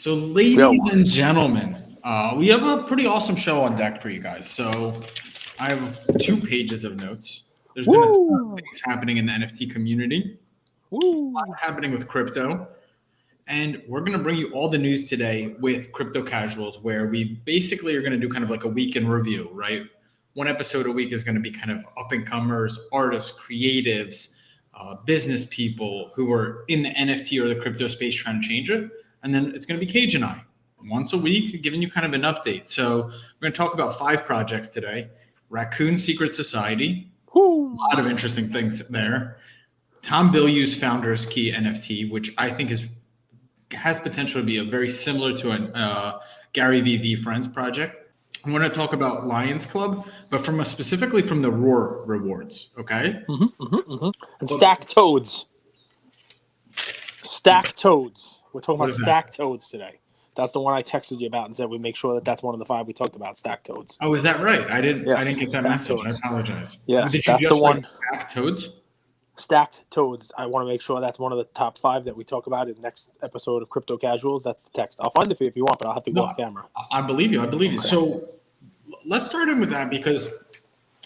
So, ladies and gentlemen, we have a pretty awesome show on deck for you guys. So, I have 2 pages of notes. There's been a ton of things happening in the NFT community. A lot happening with crypto. And we're going to bring you all the news today with Crypto Casuals, where we basically are going to do kind of like a week in review, right? One episode a week is going to be kind of up-and-comers, artists, creatives, business people who are in the NFT or the crypto space trying to change it. And then it's going to be Cage and I, once a week, giving you kind of an update. So we're going to talk about 5 projects today. Raccoon Secret Society, a lot of interesting things there. Tom Bilyeu's Founders Key NFT, which I think has potential to be very similar to a Gary V. Friends project. I want to talk about Lions Club, but specifically from the Roar rewards, okay? And Stacked Toadz. Stacked Toadz. We're talking about Stacked Toadz today. That's the one I texted you about and said we make sure that that's one of the 5 we talked about, Stacked Toadz. Oh, is that right? I didn't get that message. Toadz. I apologize. Yes, that's the one. Stacked Toadz? Stacked Toadz. I want to make sure that's one of the top 5 that we talk about in the next episode of Crypto Casuals. That's the text. I'll find it for you if you want, but I'll have to go off camera. I believe you. Okay. So let's start in with that because,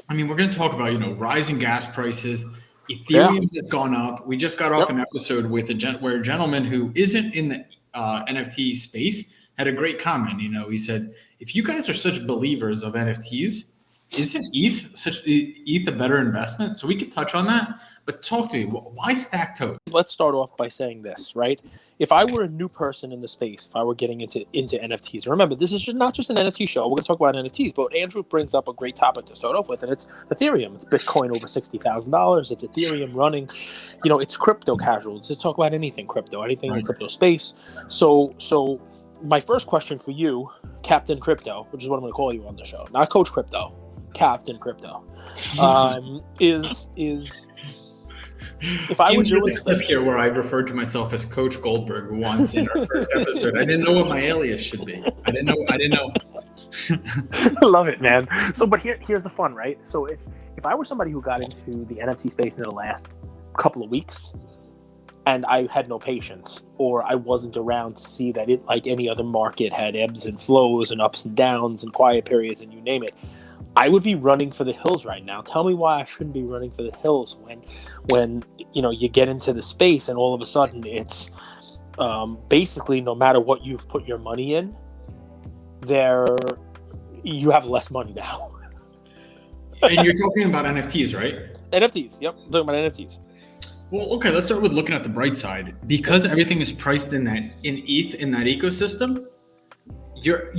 I mean, we're going to talk about, rising gas prices. Ethereum has gone up. We just got off an episode with where a gentleman who isn't in the NFT space had a great comment. He said, if you guys are such believers of NFTs, isn't ETH a better investment? So we could touch on that. But talk to me, why Stacked Toadz? Let's start off by saying this, right? If I were a new person in the space, if I were getting into NFTs, remember, this is not just an NFT show. We're going to talk about NFTs, but Andrew brings up a great topic to start off with, and it's Ethereum. It's Bitcoin over $60,000. It's Ethereum running. It's Crypto Casuals. Let's talk about anything crypto, anything in the crypto space. So my first question for you, Captain Crypto, which is what I'm going to call you on the show, not Coach Crypto, Captain Crypto, is if I were doing a clip here where I referred to myself as Coach Goldberg once in our first episode, I didn't know what my alias should be. I didn't know. I love it, man. So, but here's the fun, right? So if I were somebody who got into the NFT space in the last couple of weeks, and I had no patience, or I wasn't around to see that it, like any other market, had ebbs and flows and ups and downs and quiet periods and you name it, I would be running for the hills right now. Tell me why I shouldn't be running for the hills when you get into the space and all of a sudden it's basically no matter what you've put your money in, you have less money now. And you're talking about NFTs, right? NFTs, yep. I'm talking about NFTs. Well, okay, let's start with looking at the bright side. Because everything is priced in ETH in that ecosystem, your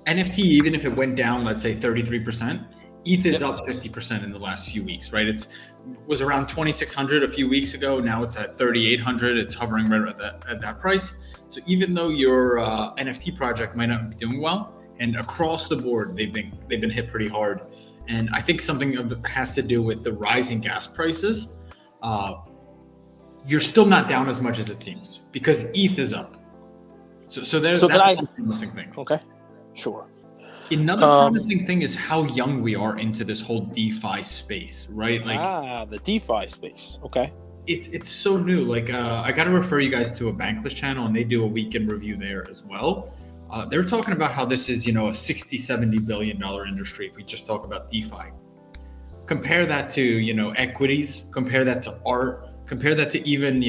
NFT, even if it went down, let's say 33%, ETH is up 50% in the last few weeks, right? It was around 2,600 a few weeks ago. Now it's at 3,800. It's hovering right at that price. So even though your NFT project might not be doing well, and across the board they've been hit pretty hard, and I think something has to do with the rising gas prices. You're still not down as much as it seems because ETH is up. So that's a promising thing. Okay. Sure. Another promising thing is how young we are into this whole DeFi space, right? The DeFi space. Okay. It's so new. Like I got to refer you guys to a Bankless channel, and they do a weekend review there as well. They're talking about how this is, a $60-70 billion industry if we just talk about DeFi. Compare that to, equities. Compare that to art. Compare that to even,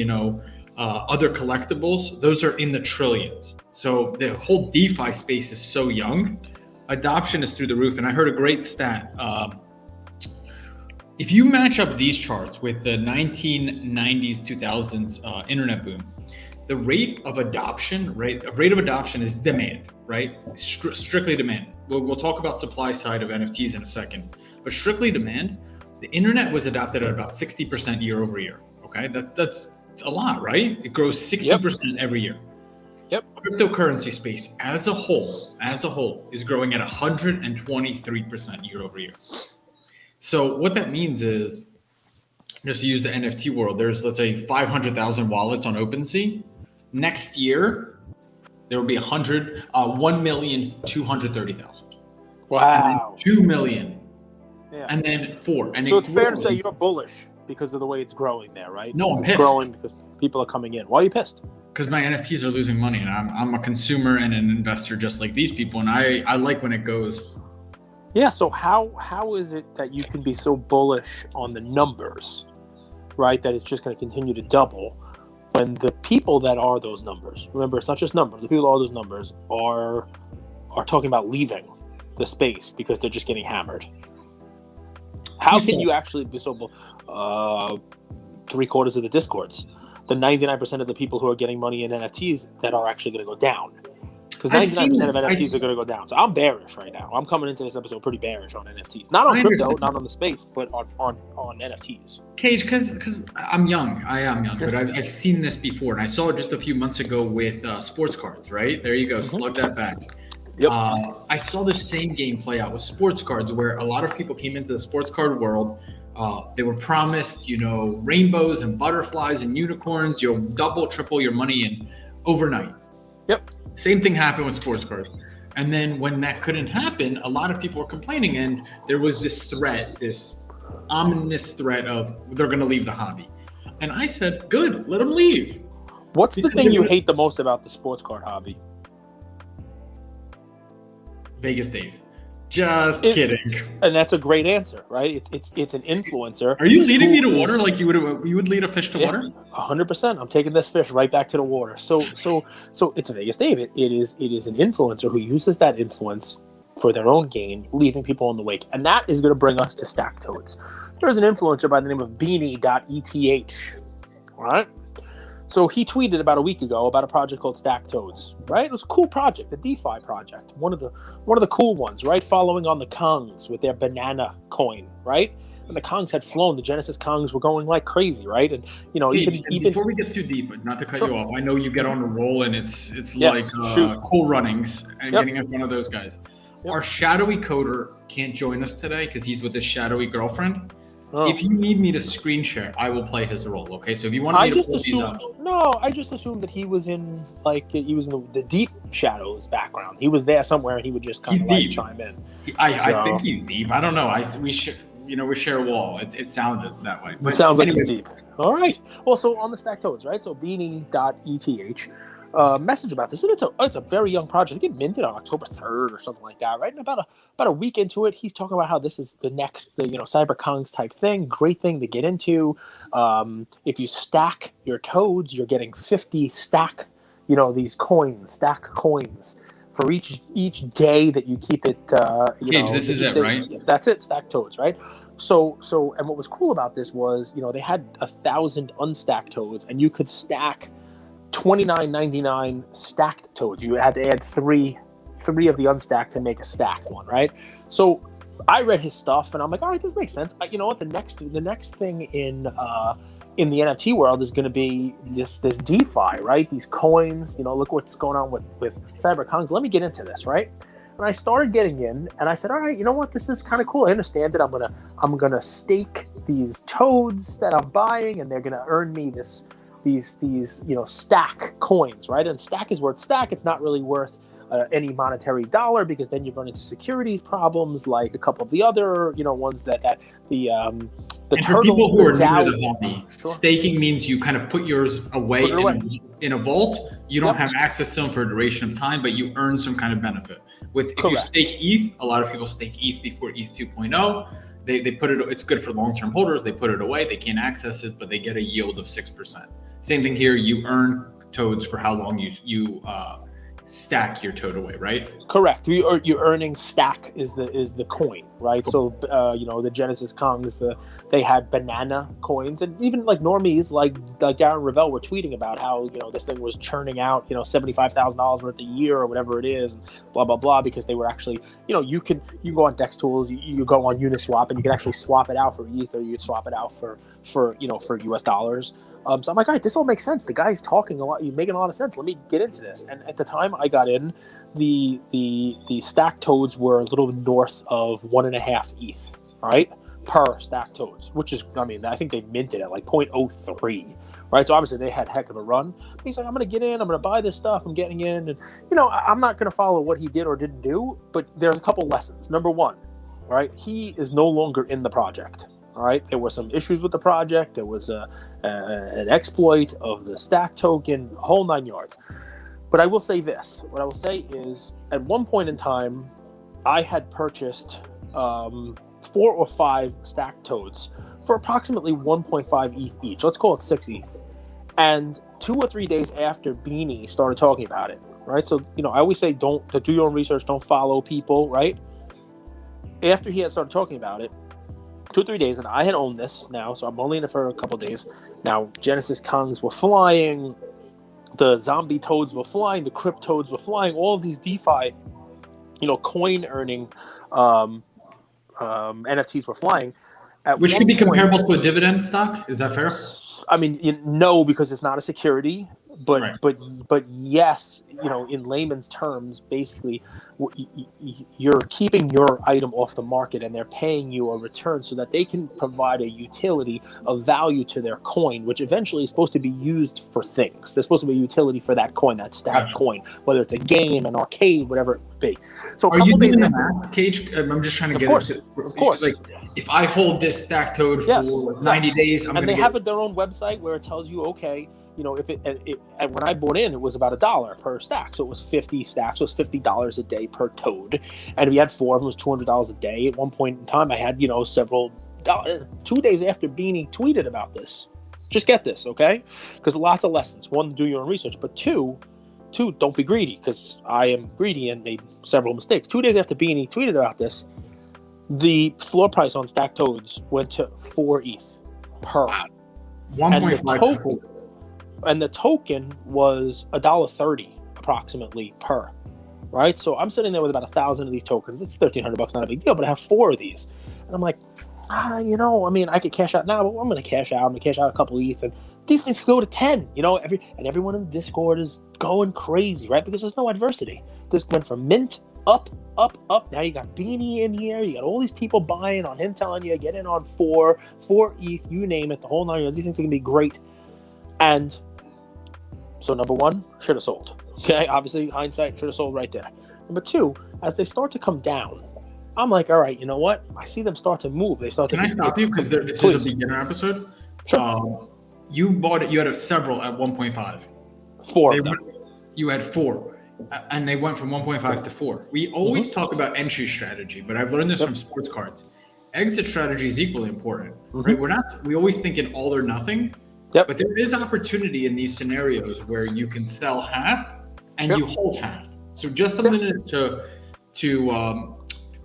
other collectibles. Those are in the trillions. So the whole DeFi space is so young. Adoption is through the roof. And I heard a great stat. If you match up these charts with the 1990s, 2000s internet boom, the rate of adoption is demand, right? Strictly demand. We'll talk about supply side of NFTs in a second, but strictly demand. The internet was adopted at about 60% year over year. Okay, that's a lot, right? It grows 60% every year. Yep. Cryptocurrency space as a whole is growing at 123% year over year. So what that means is, just to use the NFT world, there's, let's say, 500,000 wallets on OpenSea. Next year, there will be 1,230,000. Wow. 2 million. Yeah. And then 4. And so it's fair to say you're bullish because of the way it's growing there, right? No, I'm pissed. It's growing because people are coming in. Why are you pissed? because my NFTs are losing money, and I'm a consumer and an investor just like these people, and I like when it goes. Yeah. So how is it that you can be so bullish on the numbers, right? That it's just going to continue to double when the people that are those numbers, remember, it's not just numbers. The people that are those numbers are talking about leaving the space because they're just getting hammered. How can you actually be so 3/4 of the Discords, the 99% of the people who are getting money in NFTs that are actually going to go down? Because 99% of NFTs are going to go down. So I'm bearish right now. I'm coming into this episode pretty bearish on NFTs. Not on crypto, not on the space, but on NFTs. Cage, because I'm young. I am young, but I've seen this before. And I saw it just a few months ago with sports cards, right? There you go. Slug that back. Yep. I saw the same game play out with sports cards where a lot of people came into the sports card world. They were promised, rainbows and butterflies and unicorns. You'll double, triple your money in overnight. Yep. Same thing happened with sports cards. And then when that couldn't happen, a lot of people were complaining, and there was this threat, this ominous threat of they're going to leave the hobby. And I said, good, let them leave. What's the thing you hate the most about the sports card hobby? Vegas Dave. Just kidding. And that's a gret answer, right? It's an influencer. Are you leading me to water like you would lead a fish to water? 100%. I'm taking this fish right back to the water. So it's a Vegas Dave. It is an influencer who uses that influence for their own gain, leaving people in the wake. And that is going to bring us to Stacked Toadz. There's an influencer by the name of beanie.eth. All right. So he tweeted about a week ago about a project called Stacked Toadz, right? It was a cool project, a DeFi project, one of the cool ones, right? Following on the Kongs with their banana coin, right? And the Kongs had flown. The Genesis Kongs were going like crazy, right? And even before we get too deep, not to cut you off, I know you get on a roll and it's like cool runnings and getting in front of those guys. Yep. Our Shadowy Coder can't join us today because he's with his shadowy girlfriend. Oh. If you need me to screen share, I will play his role. Okay, so if you want me to pull these up, I just assumed that he was in the deep shadows background. He was there somewhere, and he would just kind of chime in. I think he's deep. I don't know. We share a wall. It sounded that way. But it sounds like it's deep. All right. Well, so on the Stacked Toadz, right? So beanie.eth. Message about this, and it's a very young project. It minted on October 3rd or something like that, right? And about a week into it, he's talking about how this is the next, Cyber Kongs type thing. Great thing to get into. If you stack your toads, you're getting 50 stack, these coins, stack coins for each day that you keep it. This is it, right? That's it, Stacked Toadz, right? So, and what was cool about this was, they had 1,000 unstacked toads, and you could stack $29.99 stacked toads. You had to add three of the unstacked to make a stacked one, right? So I read his stuff and I'm like, all right, this makes sense. You know what? The next thing in the NFT world is going to be this DeFi, right? These coins. Look what's going on with Cyber Kongs. Let me get into this, right? And I started getting in, and I said, all right, you know what? This is kind of cool. I understand that I'm gonna stake these toads that I'm buying, and they're gonna earn me these stack coins, right? And stack is worth stack. It's not really worth any monetary dollar, because then you run into securities problems like a couple of the other ones that the and for people who are new to the hobby, staking means you kind of put yours away in a vault. You don't have access to them for a duration of time, but you earn some kind of benefit. If you stake ETH, a lot of people stake ETH before ETH 2.0. They put it. It's good for long-term holders. They put it away. They can't access it, but they get a yield of 6%. Same thing here. You earn toads for how long you stack your toad away, right? Correct. You're earning stack is the coin, right? So the Genesis Kongs, they had banana coins, and even like normies like Darren Ravel were tweeting about how this thing was churning out $75,000 worth a year or whatever it is, and blah blah blah, because they were actually you go on Dex Tools, you go on Uniswap, and you can actually swap it out for ETH, or you could swap it out for US dollars. So I'm like, all right, this all makes sense. The guy's talking a lot. You're making a lot of sense. Let me get into this. And at the time I got in, the Stacked Toadz were a little north of 1.5 ETH, right, per Stacked Toadz, which is, I think they minted at like 0.03, right? So obviously they had heck of a run. But he's like, I'm going to get in. I'm going to buy this stuff. I'm getting in. And, I'm not going to follow what he did or didn't do, but there's a couple lessons. Number one, right, he is no longer in the project. All right, there were some issues with the project. There was an exploit of the stack token, a whole 9 yards. But I will say this. What I will say is, at one point in time, I had purchased 4 or 5 Stacked Toadz for approximately 1.5 ETH each. Let's call it 6 ETH. And 2 or 3 days after Beanie started talking about it, right? So, I always say do your own research, don't follow people, right? After he had started talking about it, 2 or 3 days, and I had owned this now, so I'm only in it for a couple of days. Now, Genesis Kongs were flying, the zombie toads were flying, the crypt toads were flying, all of these DeFi, coin earning NFTs were flying. Which could be comparable to a dividend stock. Is that fair? I mean, no, because it's not a security, but Right. but yes, in layman's terms, basically, you're keeping your item off the market, and they're paying you a return so that they can provide a utility of value to their coin, which eventually is supposed to be used for things. There's supposed to be a utility for that coin, that stacked coin, whether it's a game, an arcade, whatever it be. So, are you doing the math, Cage? I'm just trying to get it. Of course. Like, if I hold this stacked toad for 90 days, and they have their own website where it tells you, okay, if it and when I bought in, it was about $1 per stack, so it was 50 stacks, so it was $50 a day per toad, and if you had 4 of them, it was $200 a day. At one point in time, I had several dollars. 2 days after Beanie tweeted about this, just get this, okay? Because lots of lessons. 1, do your own research, but two, don't be greedy, because I am greedy and made several mistakes. 2 days after Beanie tweeted about this, the floor price on Stacked Toadz went to 4 ETH per. Wow. 1.5. And the token was $1.30 approximately per, right? So I'm sitting there with about 1,000 of these tokens. It's $1,300, not a big deal, but I have 4 of these, and I'm like, I could cash out now, but I'm going to cash out. I'm going to cash out a couple ETH, and these things could go to 10. Everyone in the Discord is going crazy, right? Because there's no adversity. This went from mint up. Now you got Beanie in here. You got all these people buying on him, telling you get in on 4 ETH, you name it, the whole 9 yards. These things are going to be great. And so, number 1, should have sold. Okay, obviously, hindsight, should have sold right there. Number 2, as they start to come down, I'm like, all right, you know what? I see them start to move. They start to. Can I stop you? Because this is a beginner episode. Sure. You bought it. You had several at 1.5. 4 of them. You had 4. And they went from 1.5 to 4. We always talk about entry strategy, but I've learned this from sports cards. Exit strategy is equally important, right? We always think in all or nothing, but there is opportunity in these scenarios where you can sell half and you hold half. So just something to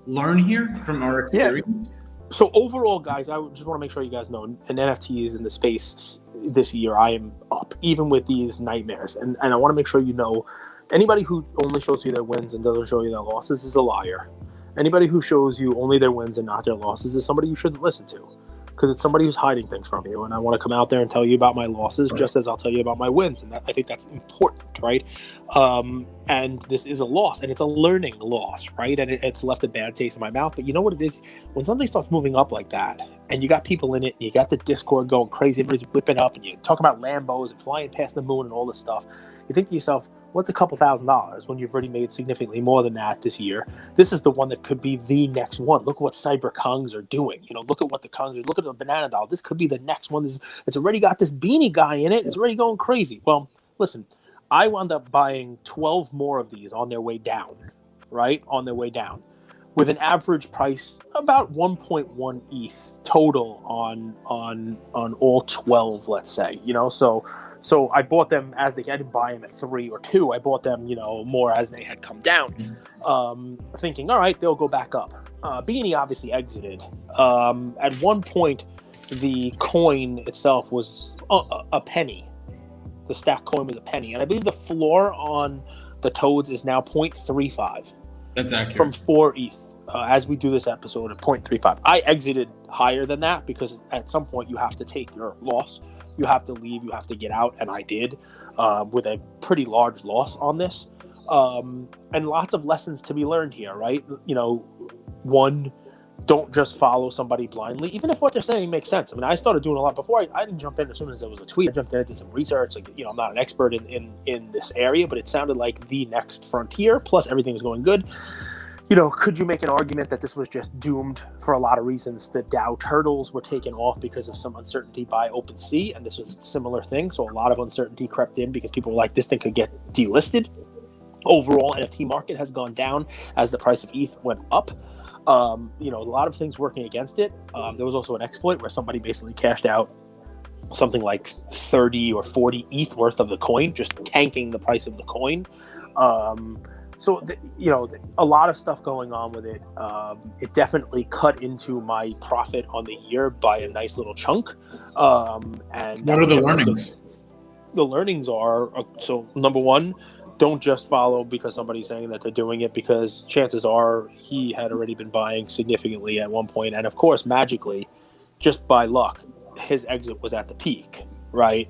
learn here from our experience. So overall, guys, I just want to make sure you guys know, in NFTs in the space this year, I am up, even with these nightmares. And I want to make sure you know, anybody who only shows you their wins and doesn't show you their losses is a liar. Anybody who shows you only their wins and not their losses is somebody you shouldn't listen to, because it's somebody who's hiding things from you. And I want to come out there and tell you about my losses, just as I'll tell you about my wins. And I think that's important, right? And this is a loss, and it's a learning loss, right? And it's left a bad taste in my mouth. But you know what it is? When something starts moving up like that, and you got people in it, and you got the Discord going crazy, everybody's whipping up, and you talk about Lambos and flying past the moon and all this stuff, you think to yourself, what's a couple $1,000s when you've already made significantly more than that this year? This is the one that could be the next one. Look at what Cyber Kongs are doing. Look at what the Kongs are. Look at the Banana Doll. This could be the next one. It's already got this Beanie guy in it. It's already going crazy. Well, listen, I wound up buying 12 more of these on their way down, right? On their way down, with an average price about 1.1 ETH total on all 12, let's say. So I bought them as I didn't buy them at 3 or 2. I bought them, more as they had come down, thinking, all right, they'll go back up. Beanie obviously exited. At one point, the coin itself was a penny. The stack coin was a penny. And I believe the floor on the Toads is now 0.35. That's accurate. From 4 ETH, as we do this episode, at 0.35. I exited higher than that, because at some point you have to take your loss. You have to leave, you have to get out, and I did, with a pretty large loss on this. And lots of lessons to be learned here, right? 1, don't just follow somebody blindly, even if what they're saying makes sense. I mean, I started doing a lot before. I didn't jump in as soon as there was a tweet. I jumped in, did some research. I'm not an expert in this area, but it sounded like the next frontier, plus everything was going good. Could you make an argument that this was just doomed for a lot of reasons? The DAO turtles were taken off because of some uncertainty by OpenSea, and this was a similar thing. So a lot of uncertainty crept in because people were like, this thing could get delisted. Overall, NFT market has gone down as the price of ETH went up. A lot of things working against it. There was also an exploit where somebody basically cashed out something like 30 or 40 ETH worth of the coin, just tanking the price of the coin. A lot of stuff going on with it. It definitely cut into my profit on the year by a nice little chunk. And what are the learnings? The learnings are, so number one, don't just follow because somebody's saying that they're doing it, because chances are he had already been buying significantly at one point. And of course, magically, just by luck, his exit was at the peak, right?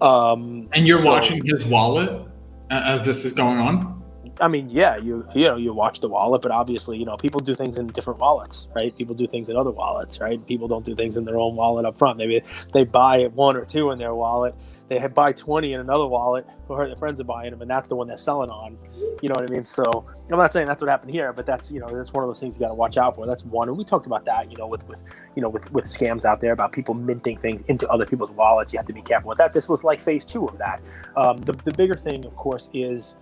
And you're watching his wallet as this is going on? I mean, yeah, you watch the wallet, but obviously, people do things in different wallets, right? People do things in other wallets, right? People don't do things in their own wallet up front. Maybe they buy 1 or 2 in their wallet. They buy 20 in another wallet, or their friends are buying them, and that's the one they're selling on. You know what I mean? So I'm not saying that's what happened here, but that's that's one of those things you got to watch out for. That's one, and we talked about that, with scams out there about people minting things into other people's wallets. You have to be careful with that. This was like phase 2 of that. The bigger thing, of course, is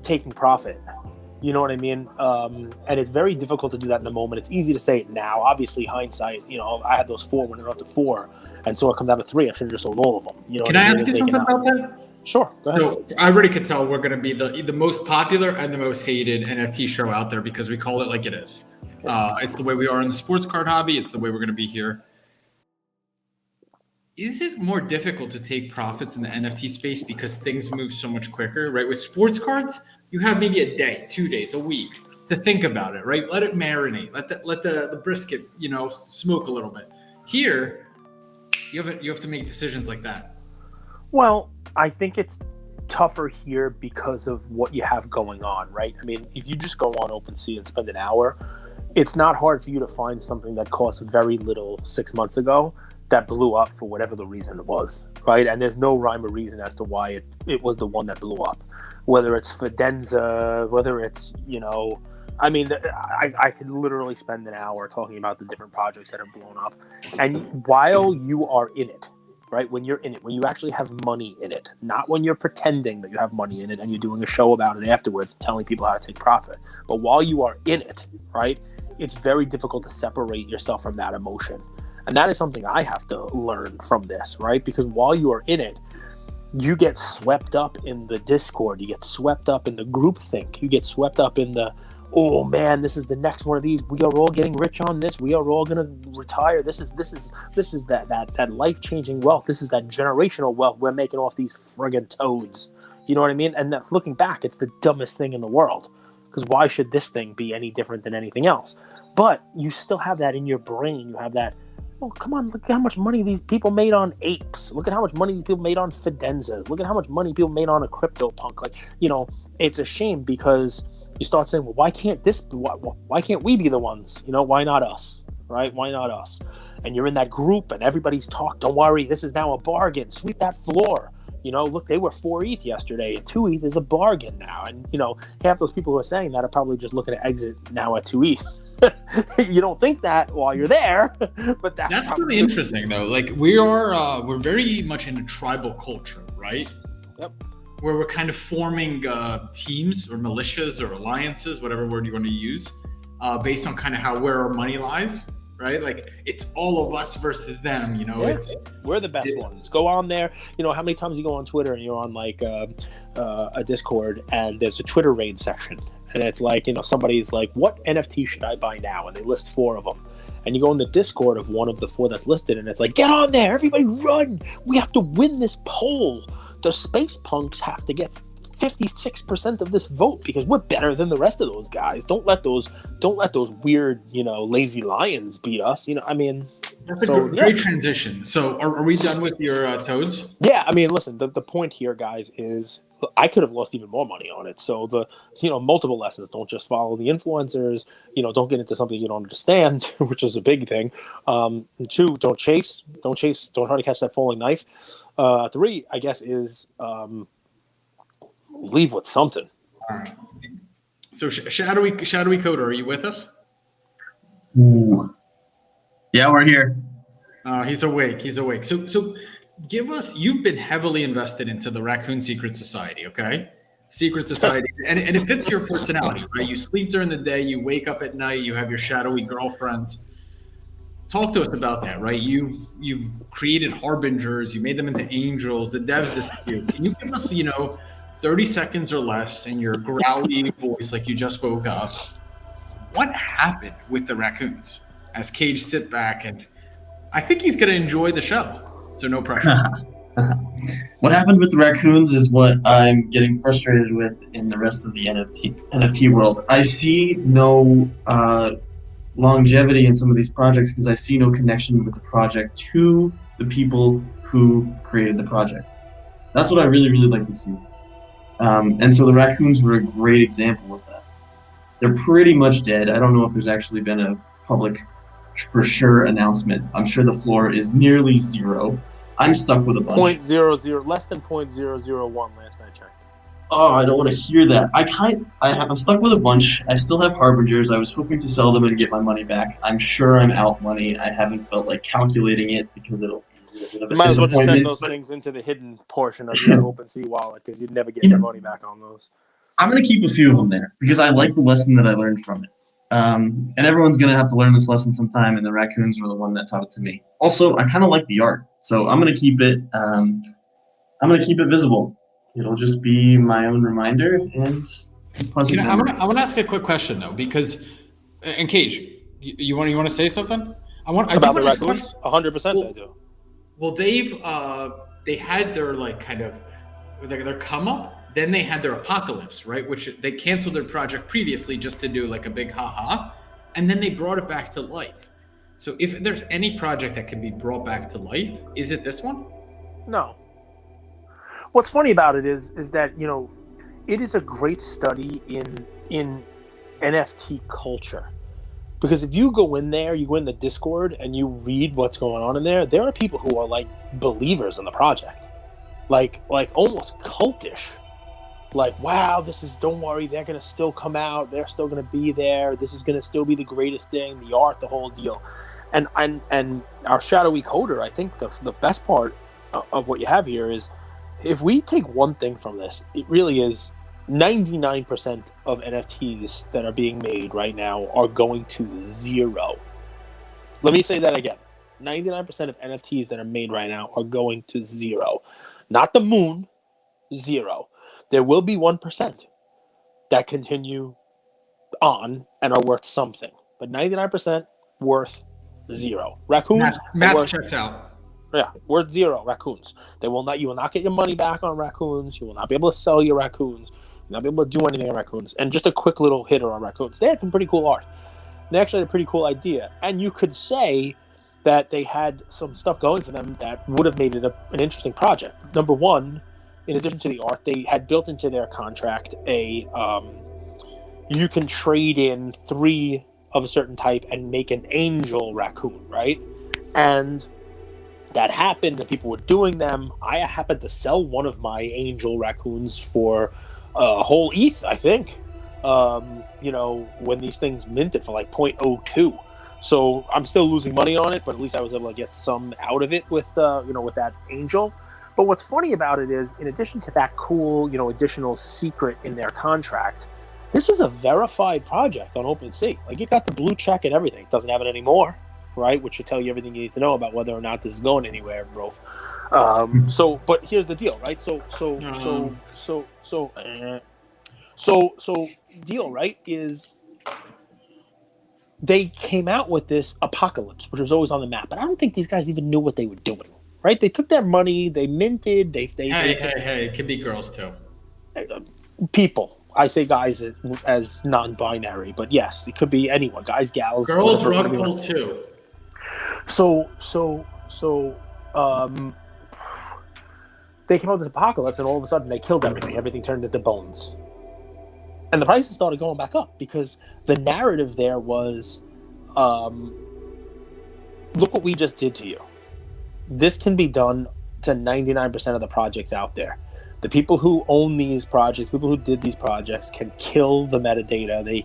taking profit. You know what I mean? And it's very difficult to do that in the moment. It's easy to say it now. Obviously, hindsight, I had those 4 when it went up to 4, and so it comes down to 3. I should have just sold all of them. Can I ask you something about that? Sure. Go ahead. So I already could tell we're going to be the most popular and the most hated NFT show out there because we call it like it is. It's the way we are in the sports card hobby. It's the way we're going to be here. Is it more difficult to take profits in the NFT space because things move so much quicker, right? With sports cards, you have maybe a day, 2 days, a week to think about it, right? Let it marinate. Let the brisket, smoke a little bit. Here, you have to make decisions like that. Well, I think it's tougher here because of what you have going on, right? I mean, if you just go on OpenSea and spend an hour, it's not hard for you to find something that cost very little 6 months ago that blew up for whatever the reason it was, right? And there's no rhyme or reason as to why it was the one that blew up. Whether it's Fidenza, whether it's, I could literally spend an hour talking about the different projects that have blown up. And while you are in it, right, when you're in it, when you actually have money in it, not when you're pretending that you have money in it and you're doing a show about it afterwards, telling people how to take profit. But while you are in it, right, it's very difficult to separate yourself from that emotion. And that is something I have to learn from this, right? Because while you are in it, you get swept up in the Discord, you get swept up in the groupthink, you get swept up in the, oh man, this is the next one of these. We are all getting rich on this. We are all gonna retire. This is that life-changing wealth. This is that generational wealth we're making off these friggin' toads. You know what I mean? And that, looking back, it's the dumbest thing in the world. Because why should this thing be any different than anything else? But you still have that in your brain. You have that. Oh, come on, look at how much money these people made on apes. Look at how much money these people made on Fidenzas. Look at how much money people made on a CryptoPunk. It's a shame because you start saying, well, why can't we be the ones? Why not us, right? Why not us? And you're in that group and everybody's talk. Don't worry, this is now a bargain. Sweep that floor. Look, they were 4 ETH yesterday. 2 ETH is a bargain now. And, half those people who are saying that are probably just looking to exit now at 2 ETH. You don't think that while you're there, but that's really interesting though. Like we're very much in a tribal culture, right? Yep. Where we're kind of forming teams or militias or alliances, whatever word you want to use, based on kind of where our money lies, right? Like it's all of us versus them, we're the best ones. Go on there. How many times you go on Twitter and you're on like a Discord and there's a Twitter raid section. And it's like, somebody's like, what NFT should I buy now? And they list 4 of them. And you go in the Discord of one of the 4 that's listed, and it's like, get on there, everybody run. We have to win this poll. The space punks have to get 56% of this vote because we're better than the rest of those guys. Don't let those weird, lazy lions beat us. That's a great transition. So are we done with your toads? Yeah, listen, the point here, guys, is I could have lost even more money on it. So multiple lessons. Don't just follow the influencers. Don't get into something you don't understand, which is a big thing. 2, don't chase. Don't try to catch that falling knife. 3, I guess, is leave with something. All right. So Shadowy Coder, are you with us? Ooh. Yeah, we're here. He's awake. He's awake. So give us. You've been heavily invested into the Raccoon Secret Society. Okay, Secret Society, and it fits your personality, right? You sleep during the day, you wake up at night, you have your shadowy girlfriends. Talk to us about that, right? You've created harbingers, you made them into angels. The devs disappeared. Can you give us, 30 seconds or less in your growly voice, like you just spoke of? What happened with the raccoons? As Cage sit back, and I think he's going to enjoy the show, so no pressure. What happened with the raccoons is what I'm getting frustrated with in the rest of the NFT world. I see no longevity in some of these projects because I see no connection with the project to the people who created the project. That's what I really, really like to see. And so the raccoons were a great example of that. They're pretty much dead. I don't know if there's actually been a public for sure announcement. I'm sure the floor is nearly zero. I'm stuck with a bunch. 0.00, less than 0.001 last I checked. Oh, I don't want to hear that. I'm stuck with a bunch. I still have harbingers. I was hoping to sell them and get my money back. I'm sure I'm out money. I haven't felt like calculating it because it'll be a bit of a You might as well just send disappointment. those things into the hidden portion of your OpenSea wallet because you'd never get your money back on those. I'm going to keep a few of them there because I like the lesson that I learned from it. And everyone's going to have to learn this lesson sometime, and the raccoons were the one that taught it to me. Also, I kind of like the art, so I'm going to keep it. I'm going to keep it visible. It'll just be my own reminder and pleasant. I want to ask a quick question though, because and Cage, you want to say something? About the raccoons, 100% I do. Well, they had their their come up. Then they had their apocalypse, right? Which they canceled their project previously just to do like a big haha, and then they brought it back to life. So if there's any project that can be brought back to life, is it this one? No. What's funny about it is that it is a great study in NFT culture, because if you go in there, you go in the Discord and you read what's going on in there, there are people who are like believers in the project, like almost cultish. Like, wow, don't worry, they're going to still come out. They're still going to be there. This is going to still be the greatest thing, the art, the whole deal. And our Shadowy Coder, I think the best part of what you have here is, if we take one thing from this, it really is 99% of NFTs that are being made right now are going to zero. Let me say that again. 99% of NFTs that are made right now are going to zero. Not the moon, zero. There will be 1% that continue on and are worth something, but 99% worth zero. Raccoons, math checks out. Yeah, worth zero. Raccoons. You will not get your money back on raccoons. You will not be able to sell your raccoons. You'll not be able to do anything on raccoons. And just a quick little hitter on raccoons. They had some pretty cool art. They actually had a pretty cool idea, and you could say that they had some stuff going for them that would have made it an interesting project. Number one, in addition to the art, they had built into their contract you can trade in 3 of a certain type and make an angel raccoon, right? And that happened, and people were doing them. I happened to sell one of my angel raccoons for a whole ETH, I think. When these things minted for like 0.02. So I'm still losing money on it, but at least I was able to get some out of it with that angel. But what's funny about it is, in addition to that cool, additional secret in their contract, this was a verified project on OpenSea. Like, it got the blue check and everything. It doesn't have it anymore, right? Which should tell you everything you need to know about whether or not this is going anywhere, bro. But here's the deal, right? Deal, right, is they came out with this apocalypse, which was always on the map, but I don't think these guys even knew what they were doing. Right? They took their money, they minted, hey, it could be girls too. People. I say guys as non-binary, but yes, it could be anyone. Guys, gals. Girls rug pull too. So they came out with this apocalypse, and all of a sudden they killed everything. Everything turned into bones. And the prices started going back up because the narrative there was, look what we just did to you. This can be done to 99% of the projects out there. The people who own these projects, people who did these projects, can kill the metadata. They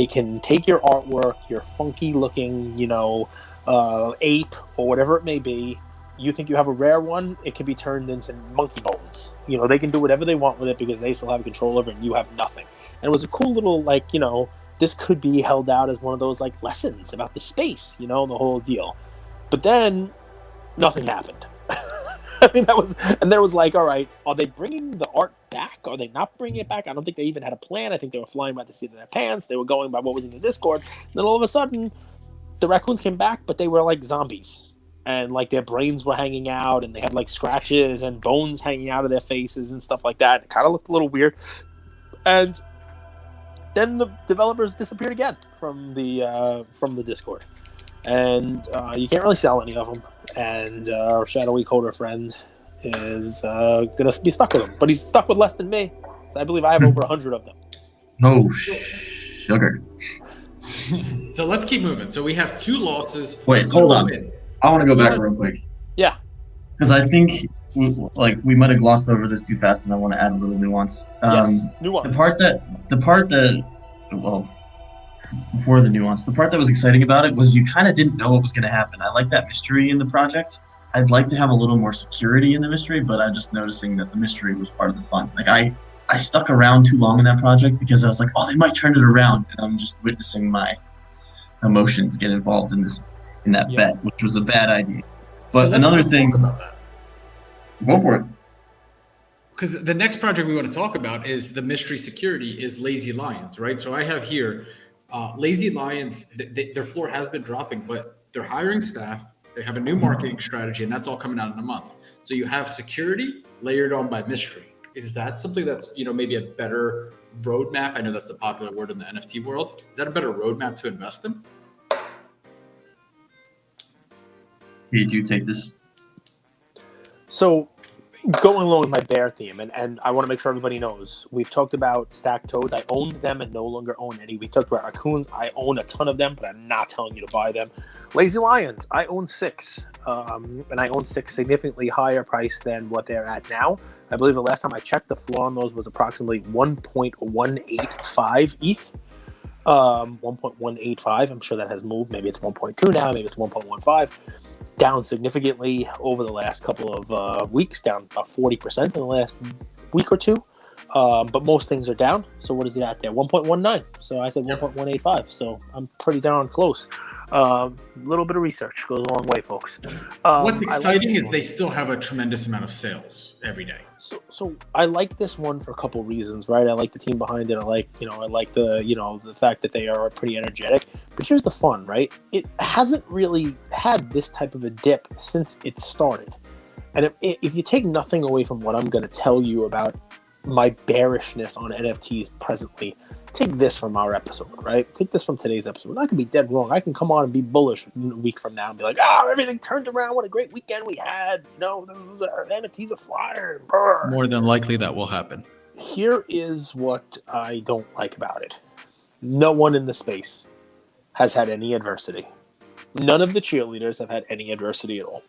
can take your artwork, your funky looking, ape or whatever it may be. You think you have a rare one, it can be turned into monkey bones. They can do whatever they want with it because they still have control over it and you have nothing. And it was a cool little, this could be held out as one of those, lessons about the space, the whole deal. But then nothing happened. I mean, there was all right, are they bringing the art back? Are they not bringing it back? I don't think they even had a plan. I think they were flying by the seat of their pants. They were going by what was in the Discord. And then all of a sudden, the raccoons came back, but they were like zombies. And their brains were hanging out, and they had scratches and bones hanging out of their faces and stuff like that. It kind of looked a little weird. And then the developers disappeared again from the Discord. And you can't really sell any of them. And our Shadowy Coder friend is going to be stuck with them. But he's stuck with less than me. So I believe I have over 100 of them. Oh, sugar. So let's keep moving. So we have 2 losses. Wait, hold on. I want to go back real quick. Yeah. Because I think we might have glossed over this too fast, and I want to add a little nuance. Yes, nuance. The part that before the nuance, the part that was exciting about it was you kind of didn't know what was going to happen. I like that mystery in the project. I'd like to have a little more security in the mystery, but I'm just noticing that the mystery was part of the fun. I stuck around too long in that project because I was like, oh, they might turn it around, and I'm just witnessing my emotions get involved in that bet, which was a bad idea. But so another thing, about that. Go for it. Because the next project we want to talk about is the mystery security is Lazy Lions, right? So I have here, Lazy Lions, their floor has been dropping, but they're hiring staff. They have a new marketing strategy, and that's all coming out in a month. So you have security layered on by mystery. Is that something that's, maybe a better roadmap? I know that's the popular word in the NFT world. Is that a better roadmap to invest in? Did you take this? So going along with my bear theme, and I want to make sure everybody knows, we've talked about Stacked Toadz. I owned them and no longer own any. We talked about Raccoons. I own a ton of them, but I'm not telling you to buy them. Lazy Lions, I own 6. And I own 6 significantly higher price than what they're at now. I believe the last time I checked, the floor on those was approximately 1.185 ETH. 1.185. I'm sure that has moved. Maybe it's 1.2 now. Maybe it's 1.15. Down significantly over the last couple of weeks, down about 40% in the last week or two. But most things are down. So what is it at there? 1.19. So I said 1.185. So I'm pretty darn close. A little bit of research goes a long way, folks. What's exciting is they still have a tremendous amount of sales every day. So I like this one for a couple of reasons, right? I like the team behind it. I like the fact that they are pretty energetic. But here's the fun, right? It hasn't really had this type of a dip since it started. And if you take nothing away from what I'm going to tell you about my bearishness on NFTs presently, take this from our episode, right? Take this from today's episode. I could be dead wrong. I can come on and be bullish a week from now and be like, everything turned around. What a great weekend we had. NFTs are flying. Brr. More than likely that will happen. Here is what I don't like about it. No one in the space has had any adversity. None of the cheerleaders have had any adversity at all,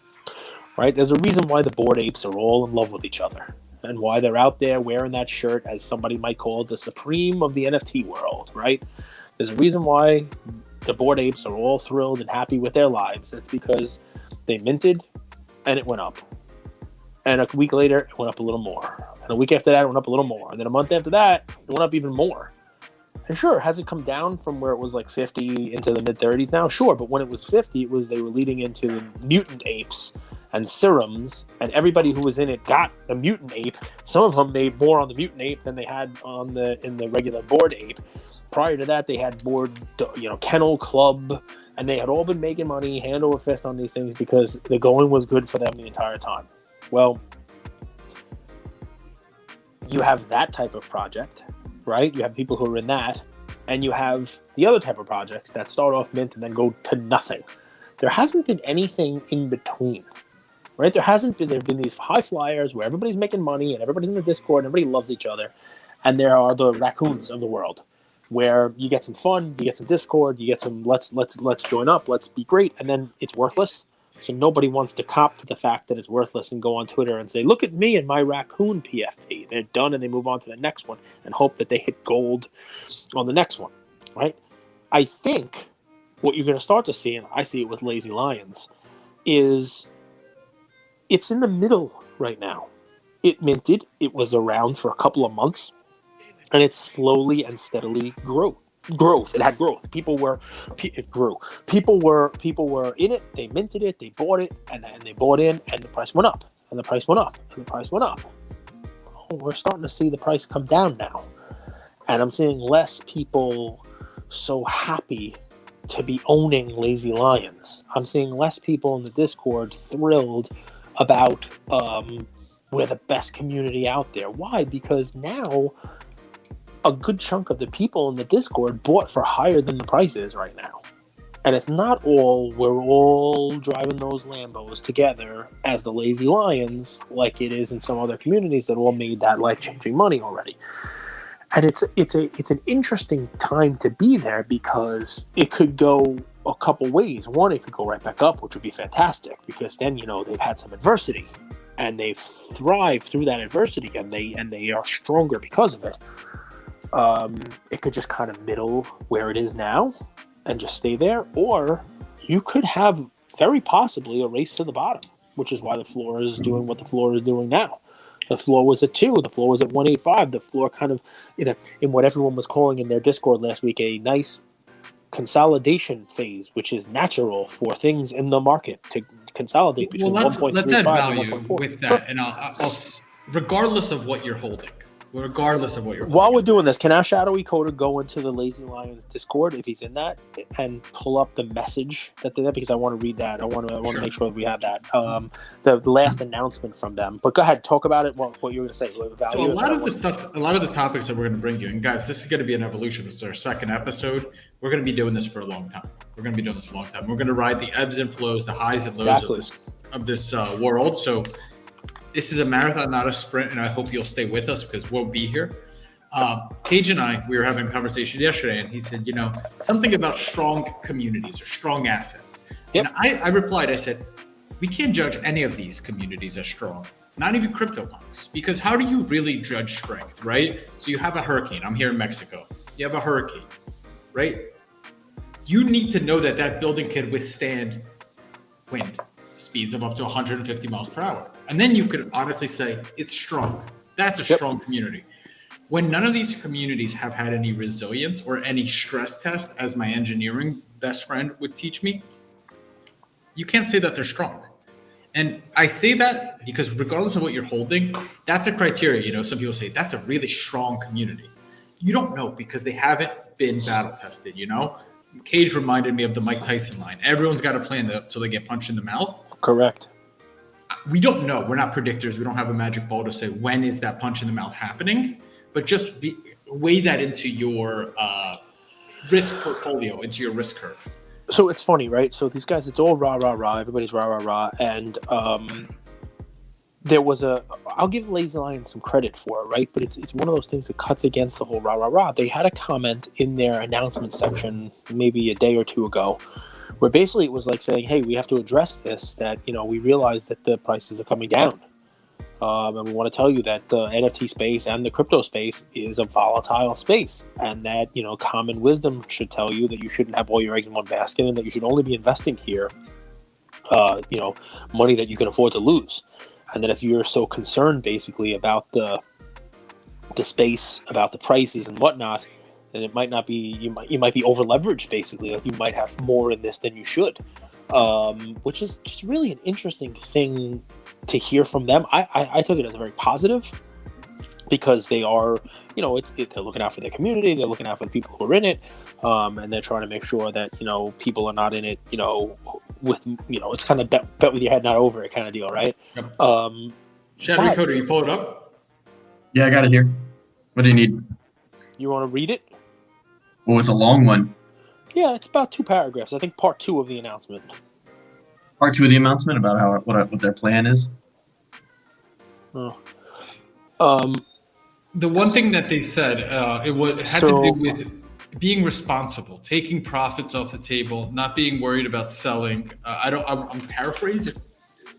right? There's a reason why the Bored Apes are all in love with each other, and why they're out there wearing that shirt, as somebody might call it, the supreme of the NFT world, right? There's a reason why the Bored Apes are all thrilled and happy with their lives. It's because they minted and it went up. And a week later, it went up a little more. And a week after that, it went up a little more. And then a month after that, it went up even more. And sure, has it come down from where it was 50 into the mid-30s now? Sure, but when it was 50, they were leading into the mutant apes and serums, and everybody who was in it got a mutant ape. Some of them made more on the mutant ape than they had in the regular Bored Ape. Prior to that, they had Kennel Club, and they had all been making money hand over fist on these things because the going was good for them the entire time. Well, you have that type of project, right? You have people who are in that, and you have the other type of projects that start off mint and then go to nothing. There hasn't been anything in between. Right? There have been these high flyers where everybody's making money and everybody's in the Discord and everybody loves each other. And there are the Raccoons of the world where you get some fun, you get some Discord, you get some let's join up, let's be great, and then it's worthless. So nobody wants to cop to the fact that it's worthless and go on Twitter and say, look at me and my Raccoon PFP. They're done and they move on to the next one and hope that they hit gold on the next one, right? I think what you're going to start to see, and I see it with Lazy Lions, is it's in the middle right now. It minted, it was around for a couple of months, and it's slowly and steadily growth. It had growth. It grew. People were in it. They minted it. They bought it, and they bought in, and the price went up, and the price went up, and the price went up. Oh, we're starting to see the price come down now, and I'm seeing less people so happy to be owning Lazy Lions. I'm seeing less people in the Discord thrilled about we're the best community out there. Why? Because now a good chunk of the people in the Discord bought for higher than the price is right now. And it's not we're all driving those Lambos together as the Lazy Lions like it is in some other communities that all made that life-changing money already. And it's an interesting time to be there because it could go a couple ways. One, it could go right back up, which would be fantastic because then, they've had some adversity and they've thrived through that adversity and they are stronger because of it. It could just kind of middle where it is now and just stay there, or you could have very possibly a race to the bottom, which is why the floor is doing what the floor is doing now. The floor was at 2, the floor was at 185. The floor kind of in what everyone was calling in their Discord last week a nice consolidation phase, which is natural for things in the market to consolidate between 1.35 let's add value and 1.4. with that, and I'll regardless of what you're holding. While we're doing this, can our Shadowy Coder go into the Lazy Lions Discord if he's in that and pull up the message that they did, because I want to read that. I want to make sure that we have that. The last announcement from them. But go ahead, talk about it. What you were going to say. So a lot of the topics that we're going to bring you, and guys, this is going to be an evolution. This is our second episode. We're going to be doing this for a long time. We're going to ride the ebbs and flows, the highs and lows of this world. So this is a marathon, not a sprint, and I hope you'll stay with us because we'll be here. Cage and I, we were having a conversation yesterday, and he said, something about strong communities or strong assets. Yep. And I replied, I said, we can't judge any of these communities as strong, not even CryptoPunks, because how do you really judge strength, right? So you have a hurricane. I'm here in Mexico. You have a hurricane, right? You need to know that building can withstand wind speeds of up to 150 miles per hour. And then you could honestly say it's strong. That's a strong community. When none of these communities have had any resilience or any stress test, as my engineering best friend would teach me, you can't say that they're strong. And I say that because regardless of what you're holding, that's a criteria. Some people say that's a really strong community. You don't know because they haven't been battle tested, Cage reminded me of the Mike Tyson line. Everyone's got a plan until they get punched in the mouth. Correct. We don't know. We're not predictors. We don't have a magic ball to say when is that punch in the mouth happening, but just weigh that into your risk portfolio, into your risk curve. So it's funny, right? So these guys, it's all rah, rah, rah. Everybody's rah, rah, rah. And there was I'll give Lazy Lions some credit for it, right? But it's one of those things that cuts against the whole rah, rah, rah. They had a comment in their announcement section maybe a day or two ago where basically it was like saying, hey, we have to address this, that, we realize that the prices are coming down. And we want to tell you that the NFT space and the crypto space is a volatile space, and that, common wisdom should tell you that you shouldn't have all your eggs in one basket and that you should only be investing here, money that you can afford to lose. And that if you're so concerned basically about the space, about the prices and whatnot, then it might not be, you might be over leveraged basically. Like you might have more in this than you should, which is just really an interesting thing to hear from them. I took it as a very positive because they are, they're looking out for their community, they're looking out for the people who are in it, and they're trying to make sure that, people are not in it, with, it's kind of bet with your head not over it kind of deal, right? Yep. Shadowy Coder, you pull it up? Yeah, I got it here. What do you need? You want to read it? Oh, it's a long one. Yeah, it's about 2 paragraphs. I think part 2 of the announcement. Part 2 of the announcement about what their plan is. Oh. The one thing that they said, it had to do with being responsible, taking profits off the table, not being worried about selling. I'm paraphrasing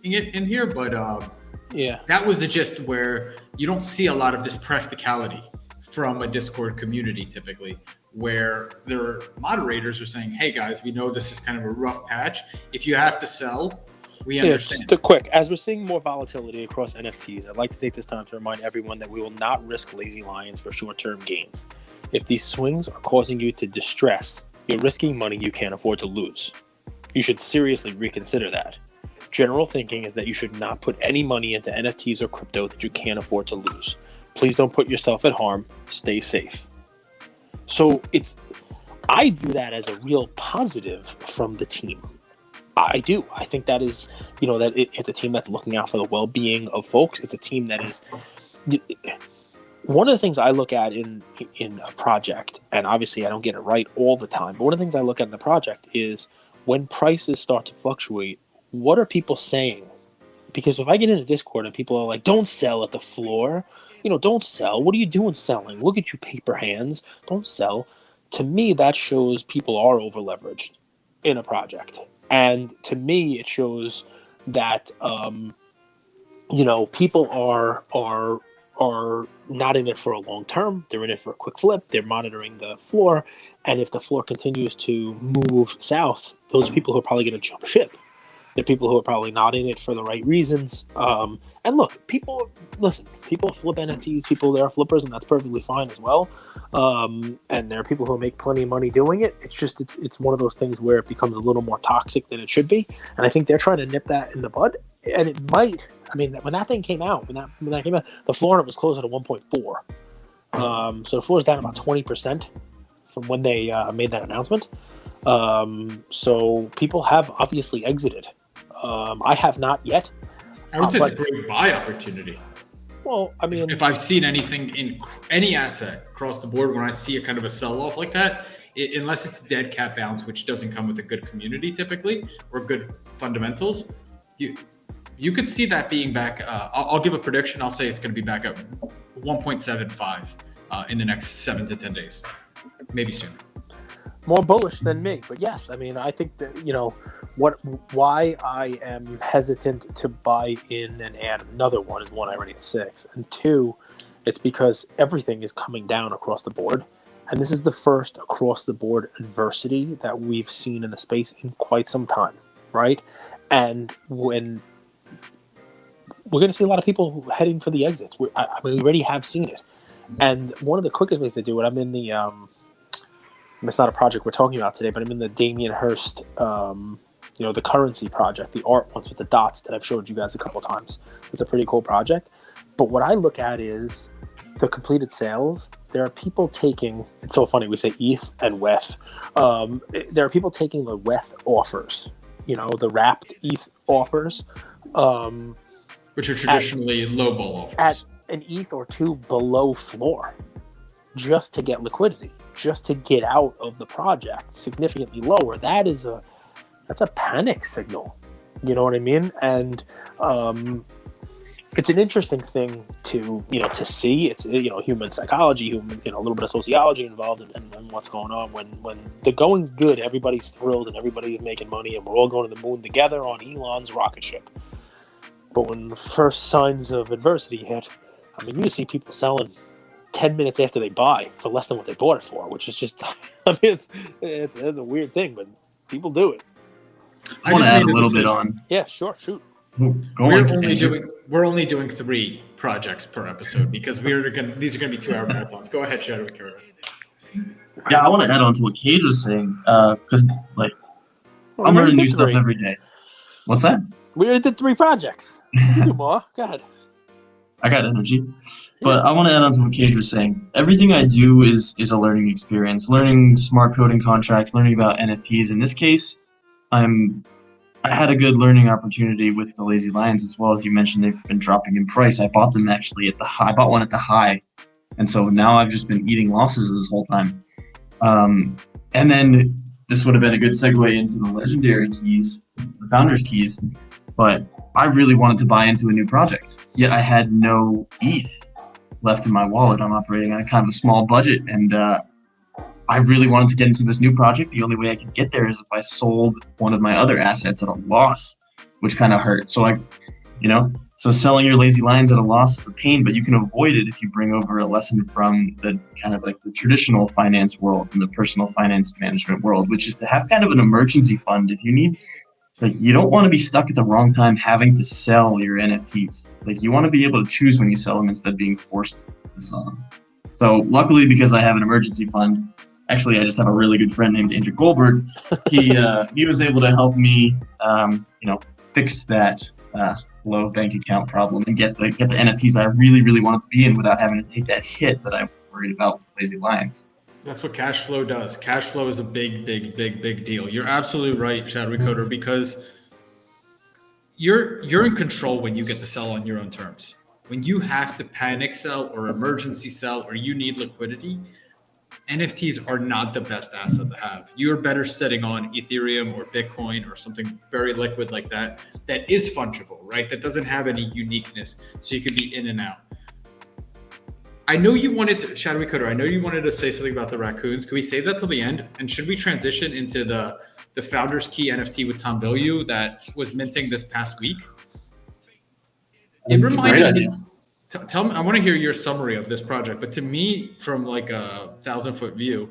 it in here, but yeah, that was the gist, where you don't see a lot of this practicality from a Discord community typically, where their moderators are saying, hey guys, we know this is kind of a rough patch. If you have to sell, we understand. Just a quick, as we're seeing more volatility across NFTs, I'd like to take this time to remind everyone that we will not risk lazy lions for short-term gains. If these swings are causing you to distress, you're risking money you can't afford to lose. You should seriously reconsider that. General thinking is that you should not put any money into NFTs or crypto that you can't afford to lose. Please don't put yourself at harm. Stay safe. So I view that as a real positive from the team. I do. I think that is, that it's a team that's looking out for the well-being of folks. It's a team that is. One of the things I look at in a project, and obviously I don't get it right all the time, but one of the things I look at in the project is when prices start to fluctuate, what are people saying? Because if I get into Discord and people are like, don't sell at the floor, don't sell. What are you doing selling? Look at you paper hands. Don't sell. To me, that shows people are over leveraged in a project. And to me, it shows that, people are not in it for a long term. They're in it for a quick flip. They're monitoring the floor. And if the floor continues to move south, those people who are probably going to jump ship. They're people who are probably not in it for the right reasons. And look, people flip NFTs, there are flippers, and that's perfectly fine as well. And there are people who make plenty of money doing it. It's just, it's one of those things where it becomes a little more toxic than it should be. And I think they're trying to nip that in the bud. And it might, when that thing came out, the floor on it was closer to 1.4. So the floor is down about 20% from when they made that announcement. So people have obviously exited. I have not yet. I would say it's a great buy opportunity. Well, if I've seen anything in any asset across the board, when I see a kind of a sell-off like that, unless it's dead cat bounce, which doesn't come with a good community typically, or good fundamentals, you could see that being back. I'll give a prediction. I'll say it's going to be back up 1.75 in the next 7 to 10 days, maybe sooner. More bullish than me, but yes, I think that why I am hesitant to buy in and add another one is, one, I already have 6, and 2, it's because everything is coming down across the board, and this is the first across the board adversity that we've seen in the space in quite some time, right? And when we're going to see a lot of people heading for the exits, we already have seen it, and one of the quickest ways to do it, I'm in the it's not a project we're talking about today, but I'm in the Damien Hirst, the currency project, the art ones with the dots that I've showed you guys a couple times. It's a pretty cool project. But what I look at is the completed sales. There are people taking, it's so funny, we say ETH and WETH. There are people taking the WETH offers, the wrapped ETH offers. Which are traditionally lowball offers. At an ETH or 2 below floor, just to get liquidity, just to get out of the project significantly lower. That's a panic signal. You know what I mean? And it's an interesting thing to see. It's human psychology, a little bit of sociology involved in what's going on. When the going's good, everybody's thrilled and everybody's making money, and we're all going to the moon together on Elon's rocket ship. But when the first signs of adversity hit, you can see people selling 10 minutes after they buy for less than what they bought it for, which is just, it's a weird thing, but people do it. I want to add a little bit on. Yeah, sure, shoot. We're only doing 3 projects per episode because these are going to be 2-hour marathons. Go ahead, Shadowy Coder. Yeah, I want to add on to what Cage was saying because I'm learning new stuff every day. What's that? We already did 3 projects. You do more. Go ahead. I got energy. But I want to add on to what Cage was saying. Everything I do is a learning experience. Learning smart coding contracts, learning about NFTs. In this case, I had a good learning opportunity with the Lazy Lions, as well. As you mentioned, they've been dropping in price. I bought them actually at the high. I bought one at the high. And so now I've just been eating losses this whole time. And then this would have been a good segue into the legendary keys, the Founders Keys. But I really wanted to buy into a new project. Yet I had no ETH left in my wallet. I'm operating on a kind of a small budget, and I really wanted to get into this new project. The only way I could get there is if I sold one of my other assets at a loss, which kind of hurt. So so selling your lazy lions at a loss is a pain, but you can avoid it if you bring over a lesson from the kind of like the traditional finance world and the personal finance management world, which is to have kind of an emergency fund if you need. Like, you don't want to be stuck at the wrong time having to sell your NFTs. Like, you want to be able to choose when you sell them instead of being forced to sell them. So luckily, because I have an emergency fund, actually, I just have a really good friend named Andrew Goldberg. He was able to help me, fix that low bank account problem and get the NFTs I really, really wanted to be in without having to take that hit that I was worried about with Lazy Lions. That's what cash flow does. Cash flow is a big deal. You're absolutely right, Shadowy Coder, because you're in control when you get to sell on your own terms. When you have to panic sell or emergency sell or you need liquidity, NFTs are not the best asset to have. You're better sitting on Ethereum or Bitcoin or something very liquid like that is fungible, right? That doesn't have any uniqueness, so you can be in and out. I know you wanted to, Shadowy Coder, I know you wanted to say something about the raccoons. Can we save that till the end? And should we transition into the Founders Key NFT with Tom Bilyeu that was minting this past week? It reminded me. Tell me, I want to hear your summary of this project, but to me, from like a 1,000-foot view,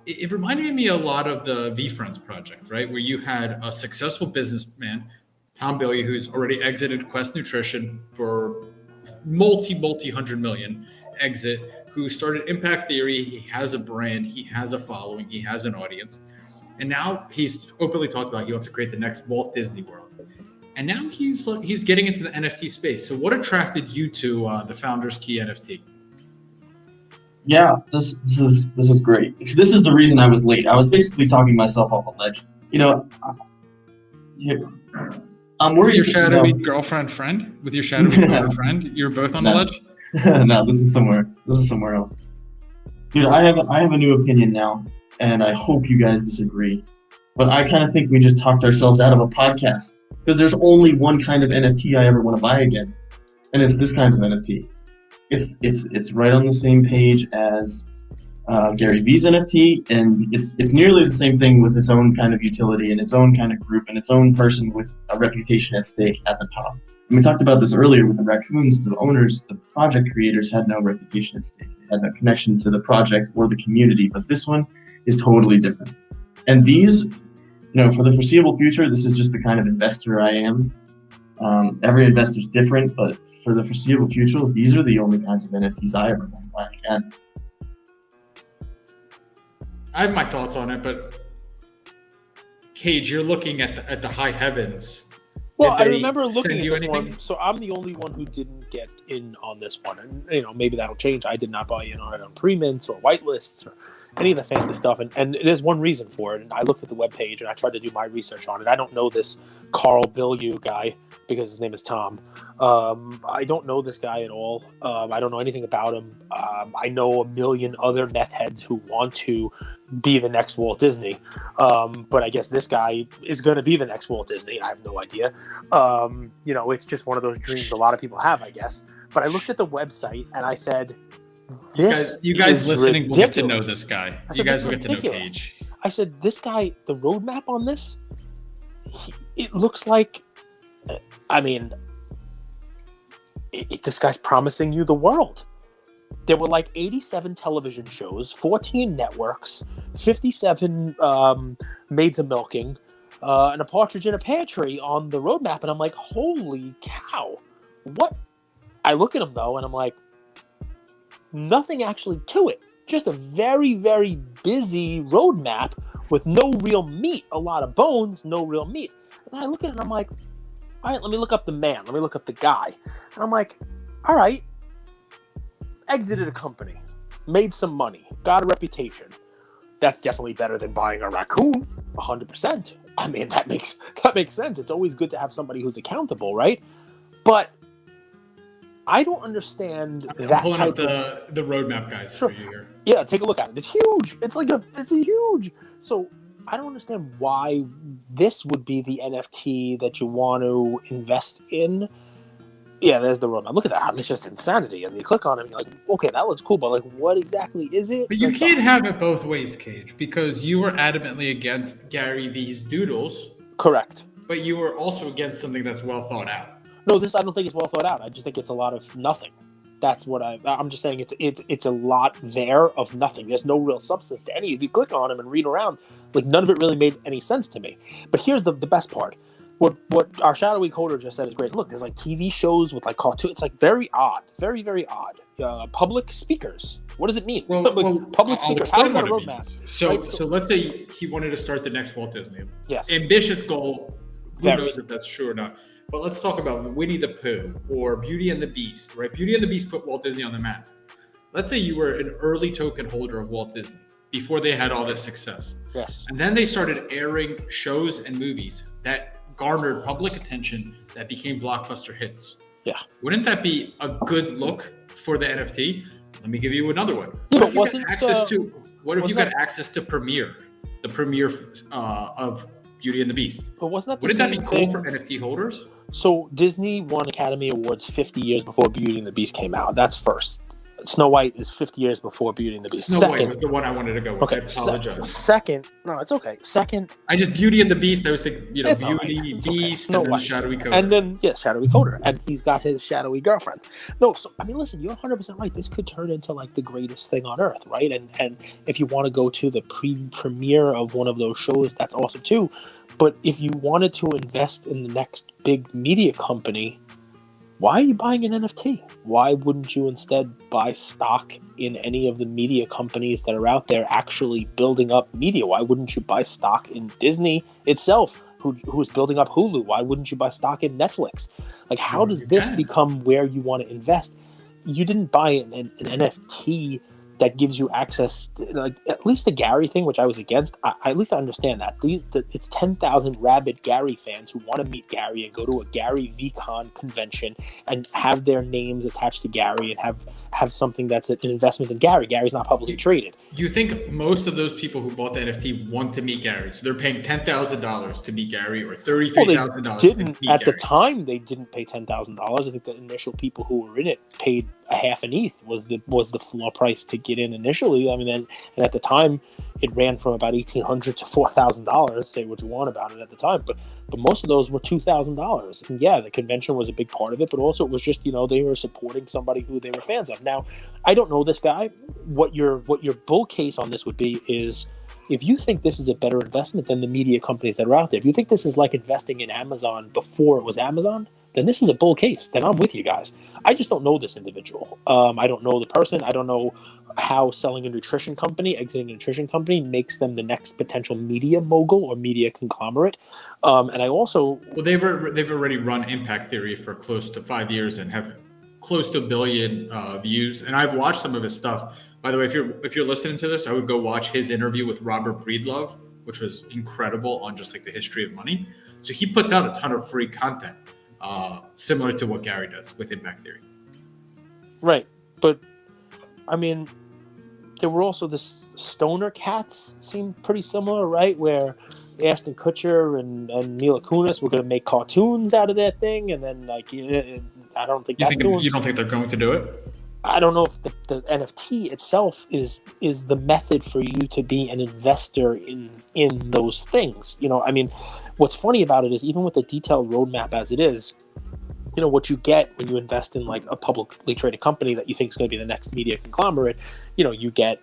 it reminded me a lot of the VeeFriends project, right? Where you had a successful businessman, Tom Bilyeu, who's already exited Quest Nutrition for multi 100 million exit, who started Impact Theory. He has a brand, he has a following, he has an audience. And now he's openly talked about he wants to create the next Walt Disney World. And now he's getting into the NFT space. So what attracted you to the Founders Key NFT? Yeah, this is great. This is the reason I was late. I was basically talking myself off a ledge. I'm worried. With your shadowy girlfriend friend? With your shadowy girlfriend? You're both on the ledge? No, this is somewhere else. Dude, I have a new opinion now, and I hope you guys disagree. But I kind of think we just talked ourselves out of a podcast, because there's only one kind of NFT I ever want to buy again, and it's this kind of NFT. It's right on the same page as Gary Vee's NFT, and it's nearly the same thing with its own kind of utility and its own kind of group and its own person with a reputation at stake at the top. And we talked about this earlier with the raccoons. The owners, the project creators, had no reputation at stake. They had no connection to the project or the community, but this one is totally different. And these, for the foreseeable future, this is just the kind of investor I am. Every investor's different, but for the foreseeable future, these are the only kinds of NFTs I ever want to buy again. I have my thoughts on it, but Cage, you're looking at the high heavens. Well, I remember looking at this one, so I'm the only one who didn't get in on this one, and maybe that'll change. I did not buy in on it on pre-mints or whitelists or any of the fancy stuff, and there's one reason for it. And I looked at the webpage and I tried to do my research on it. I don't know this Carl Bilyeu guy because his name is Tom. I don't know this guy at all. I don't know anything about him. I know a million other meth heads who want to be the next Walt Disney, but I guess this guy is going to be the next Walt Disney. I have no idea. It's just one of those dreams a lot of people have, I guess. But I looked at the website and I said, you guys listening will get to know this guy. You guys will get to know Cage. I said, this guy, the roadmap on this, it looks like, this guy's promising you the world. There were like 87 television shows, 14 networks, 57 maids of milking, and a partridge in a pear tree on the roadmap. And I'm like, holy cow. What? I look at him, though, and I'm like, nothing actually to it. Just a very, very busy roadmap with no real meat. A lot of bones, no real meat. And I look at it and I'm like, all right, let me look up the man. Let me look up the guy. And I'm like, all right, exited a company, made some money, got a reputation. That's definitely better than buying a raccoon, 100%. That makes sense. It's always good to have somebody who's accountable, right? But I don't understand that. I'm pulling up the roadmap, guys, for you here. Yeah, take a look at it. It's huge. It's huge. So I don't understand why this would be the NFT that you want to invest in. Yeah, there's the roadmap. Look at that. I mean, it's just insanity. And you click on it, and you're like, okay, that looks cool, but like, what exactly is it? But you Like, can't have it both ways, Cage, because you were adamantly against Gary V's doodles, correct. but you were also against something that's well thought out. No, this I don't think is well thought out. I just think it's a lot of nothing. That's what I'm just saying. It's a lot there of nothing. There's no real substance to any. If you click on them and read around, like none of it really made any sense to me. But here's the best part. What our Shadowy Coder just said is great. Look, there's like TV shows with like cartoons. It's like very odd, very very odd. Public speakers. What does it mean? Public speakers. How is that a roadmap? So, right? so let's say he wanted to start the next Walt Disney. Yes. Ambitious goal. Who Very. knows if that's true or not? But let's talk about Winnie the Pooh or Beauty and the Beast, right? Beauty and the Beast put Walt Disney on the map. Let's say you were an early token holder of Walt Disney before they had all this success. Yes. And then they started airing shows and movies that garnered public attention that became blockbuster hits. Yeah. Wouldn't that be a good look for the NFT? Let me give you another one. Yeah, What but if you wasn't got access to wasn't Premiere, the premiere of Beauty and the Beast? But wasn't that the Wouldn't that be same cool thing? for NFT holders? So Disney won Academy Awards 50 years before Beauty and the Beast came out. That's first. Snow White is 50 years before Beauty and the Beast. Snow White was the one I wanted to go with. I Okay. apologize. Second, no, it's okay. Second, I just Beauty and the Beast. I was thinking, It's all Beauty, right. It's okay. Beast, Snow and then White. Shadowy Coder. and then Shadowy Coder, and he's got his shadowy girlfriend. No, so I mean, listen, you're 100% right. This could turn into like the greatest thing on earth, right? And if you want to go to the premiere of one of those shows, that's awesome too. But if you wanted to invest in the next big media company, why are you buying an NFT? Why wouldn't you instead buy stock in any of the media companies that are out there actually building up media? Why wouldn't you buy stock in Disney itself, who's building up Hulu? Why wouldn't you buy stock in Netflix? Like, how does this become where you want to invest? You didn't buy an NFT that gives you access to, like, at least the Gary thing, which I was against. At least I understand that. It's 10,000 rabid Gary fans who want to meet Gary and go to a Gary VCon convention and have their names attached to Gary and have something that's an investment in Gary. Gary's not publicly traded. You think most of those people who bought the NFT want to meet Gary? So they're paying $10,000 to meet Gary or $33,000 to meet Gary? At the time, they didn't pay $10,000. I think the initial people who were in it paid a half an ETH was the floor price to get in initially. I mean, and at the time, it ran from about $1,800 to $4,000. Say what you want about it at the time, but most of those were $2,000. And yeah, the convention was a big part of it, but also it was just, they were supporting somebody who they were fans of. Now, I don't know this guy. What your bull case on this would be is, if you think this is a better investment than the media companies that are out there, if you think this is like investing in Amazon before it was Amazon, then this is a bull case. Then I'm with you guys. I just don't know this individual. I don't know the person. I don't know how selling a nutrition company, exiting a nutrition company, makes them the next potential media mogul or media conglomerate. And I also... Well, they've already run Impact Theory for close to 5 years and have close to 1 billion views. And I've watched some of his stuff. By the way, if you're listening to this, I would go watch his interview with Robert Breedlove, which was incredible on just like the history of money. So he puts out a ton of free content, similar to what Gary does with Impact Theory. Right. But, I mean, there were also the Stoner Cats seemed pretty similar, right? Where Ashton Kutcher and Mila Kunis were going to make cartoons out of that thing. And then, like, I don't think you don't think they're going to do it? I don't know if the NFT itself is the method for you to be an investor in those things. I mean, what's funny about it is, even with the detailed roadmap as it is, what you get when you invest in like a publicly traded company that you think is going to be the next media conglomerate, you get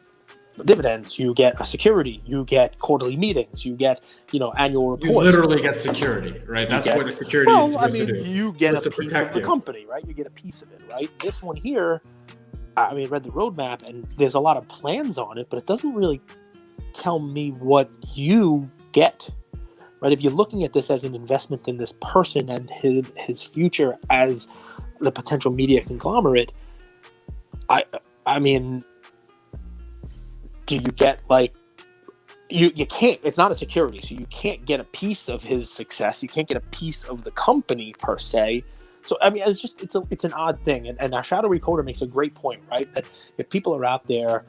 dividends, you get a security, you get quarterly meetings, you get, annual reports. You literally get security, right? That's what a security is supposed to do. You get a piece of the company, right? You get a piece of it, right? This one here, I mean, I read the roadmap and there's a lot of plans on it, but it doesn't really tell me what you get, right? If you're looking at this as an investment in this person and his future as the potential media conglomerate, I mean, do you get like, you can't, it's not a security, so you can't get a piece of his success. You can't get a piece of the company per se. So, I mean, it's an odd thing. And our Shadowy Coder makes a great point, right? That if people are out there,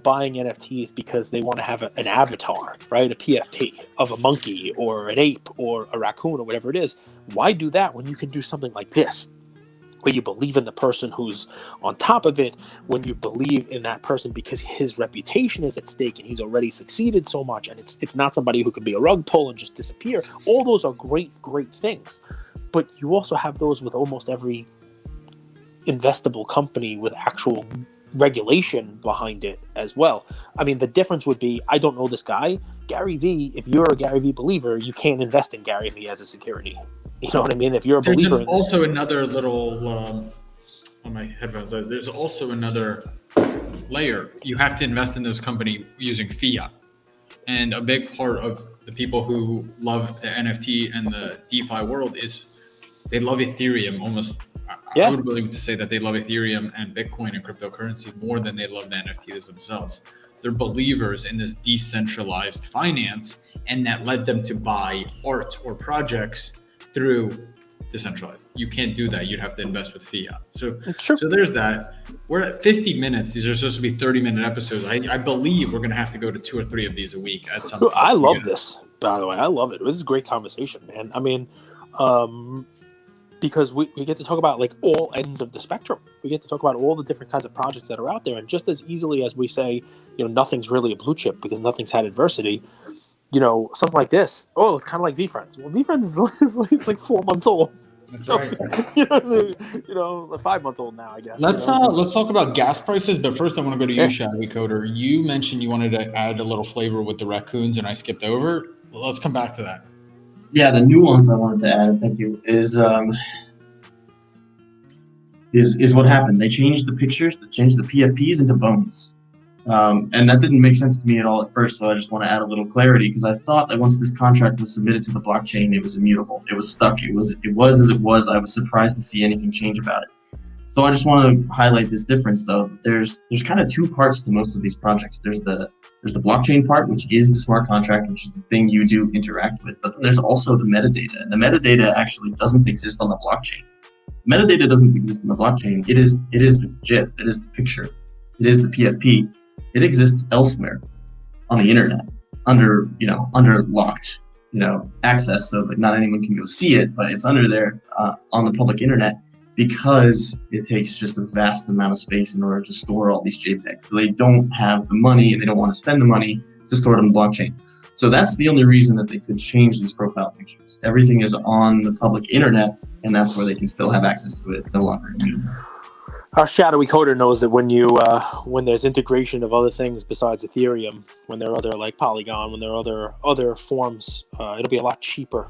buying NFTs because they want to have an avatar, right? A PFP of a monkey or an ape or a raccoon or whatever it is, why do that when you can do something like this? when you believe in the person who's on top of it, when you believe in that person because his reputation is at stake and he's already succeeded so much, and it's not somebody who could be a rug pull and just disappear. All those are great things. But you also have those with almost every investable company with actual regulation behind it as well. I mean, the difference would be, I don't know this guy, Gary Vee. If you're a Gary Vee believer, you can't invest in Gary Vee as a security. You know what I mean? If you're a believer, there's also another little on my headphones. There's also another layer. You have to invest in those companies using fiat, and a big part of the people who love the NFT and the DeFi world is they love Ethereum almost. Yeah. I would believe to say that they love Ethereum and Bitcoin and cryptocurrency more than they love the NFTs themselves. They're believers in this decentralized finance, and that led them to buy art or projects through decentralized. You can't do that. You'd have to invest with fiat. So there's that. We're at 50 minutes. These are supposed to be 30-minute episodes. I believe we're going to have to go to 2 or 3 of these a week at some point. I love this, by the way. I love it. This is a great conversation, man. I mean, because we get to talk about like all ends of the spectrum. We get to talk about all the different kinds of projects that are out there. And just as easily as we say, nothing's really a blue chip because nothing's had adversity, something like this. Oh, it's kind of like VFriends. Well, VFriends is like 4 months old. That's right. A 5 month old now, I guess. Let's talk about gas prices, but first I want to go to you, Shadowy Coder. You mentioned you wanted to add a little flavor with the raccoons, and I skipped over. Let's come back to that. Yeah, the nuance I wanted to add, thank you, is what happened. They changed the pictures, they changed the PFPs into bones. And that didn't make sense to me at all at first, so I just want to add a little clarity, because I thought that once this contract was submitted to the blockchain, it was immutable. It was stuck. It was as it was. I was surprised to see anything change about it. So I just want to highlight this difference, though. There's kind of 2 parts to most of these projects. There's the blockchain part, which is the smart contract, which is the thing you do interact with. But then there's also the metadata, and the metadata actually doesn't exist on the blockchain. Metadata doesn't exist on the blockchain. It is the GIF. It is the picture. It is the PFP. It exists elsewhere on the internet under locked access, so like not anyone can go see it, but it's under there on the public internet, because it takes just a vast amount of space in order to store all these JPEGs. So they don't have the money, and they don't want to spend the money to store it on the blockchain. So that's the only reason that they could change these profile pictures. Everything is on the public internet, and that's where they can still have access to it. It's no longer immutable. Our Shadowy Coder knows that when there's integration of other things besides Ethereum, when there are other like Polygon, when there are other forms, it'll be a lot cheaper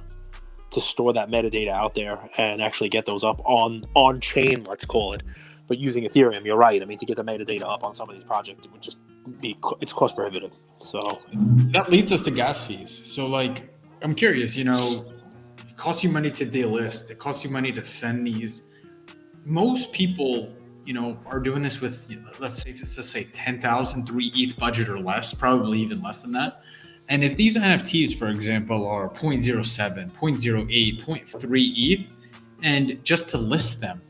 to store that metadata out there and actually get those up on chain, let's call it. But using Ethereum, you're right. I mean, to get the metadata up on some of these projects, it would just it's cost prohibitive. So that leads us to gas fees. So like, I'm curious, it costs you money to delist. It costs you money to send these. Most people, are doing this with, let's say 10,000, 3 ETH budget or less, probably even less than that. And if these NFTs, for example, are 0.07, 0.08, 0.3 ETH, and just to list them,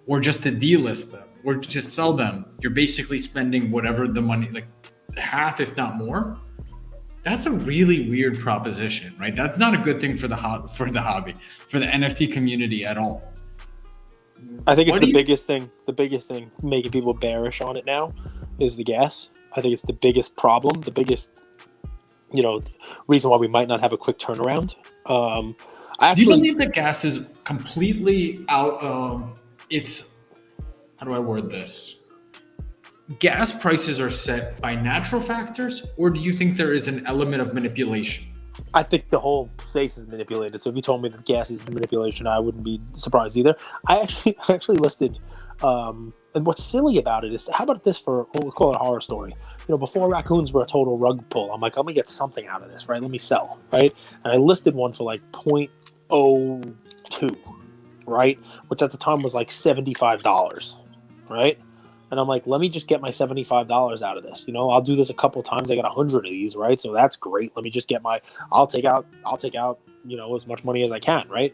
or just to delist them, or to sell them, you're basically spending whatever the money, like half, if not more. That's a really weird proposition, right? That's not a good thing for the hobby, for the NFT community at all. I think it's the biggest thing making people bearish on it now is the gas. I think it's the biggest problem, the biggest, reason why we might not have a quick turnaround. Do you believe that gas is completely out of its, how do I word this? Gas prices are set by natural factors, or do you think there is an element of manipulation? I think the whole space is manipulated. So if you told me that gas is manipulation, I wouldn't be surprised either. I actually listed, and what's silly about it is, how about this for, we'll call it a horror story. Before raccoons were a total rug pull, I'm like, I'm gonna get something out of this, right? Let me sell, right? And I listed one for like 0.02, right? Which at the time was like $75, right? And I'm like, let me just get my $75 out of this. I'll do this a couple times. I got 100 of these, right? So that's great. Let me just get I'll take out, as much money as I can, right?